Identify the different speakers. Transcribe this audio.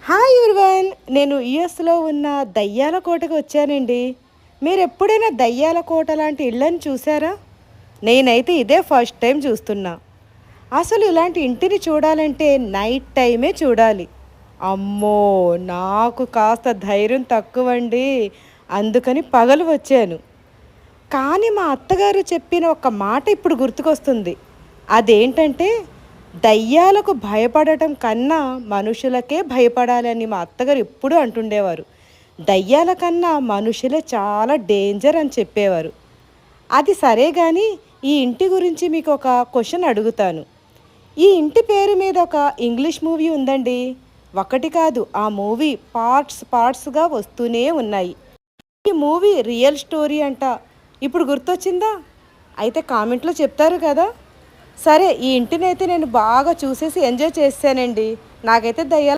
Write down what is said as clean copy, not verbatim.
Speaker 1: Hi everyone. నేను యూఎస్లో ఉన్న దయ్యాల కోటకు వచ్చానండి. మీరు ఎప్పుడైనా దయ్యాల కోట లాంటి ఇళ్ళని చూసారా? నేనైతే ఇదే ఫస్ట్ టైం చూస్తున్నా. అసలు ఇలాంటి ఇంటిని చూడాలంటే నైట్ టైమే చూడాలి. అమ్మో, నాకు కాస్త ధైర్యం తక్కువండి. అందుకని పగలు వచ్చాను. కానీ మా అత్తగారు చెప్పిన ఒక మాట ఇప్పుడు గుర్తుకొస్తుంది. అదేంటంటే, దయ్యాలకు భయపడటం కన్నా మనుషులకే భయపడాలని మా అత్తగారు ఎప్పుడూ అంటుండేవారు. దయ్యాల కన్నా మనుషులే చాలా డేంజర్ అని చెప్పేవారు. అది సరే కానీ, ఈ ఇంటి గురించి మీకు ఒక క్వశ్చన్ అడుగుతాను. ఈ ఇంటి పేరు మీద ఒక ఇంగ్లీష్ మూవీ ఉందండి. ఒకటి కాదు, ఆ మూవీ పార్ట్స్ పార్ట్స్గా వస్తూనే ఉన్నాయి. ఈ మూవీ రియల్ స్టోరీ అంట. ఇప్పుడు గుర్తొచ్చిందా? అయితే కామెంట్లో చెప్తారు కదా. సరే, ఈ ఇంటినైతే నేను బాగా చూసేసి ఎంజాయ్ చేశానండి. నాకైతే దయ్యాలు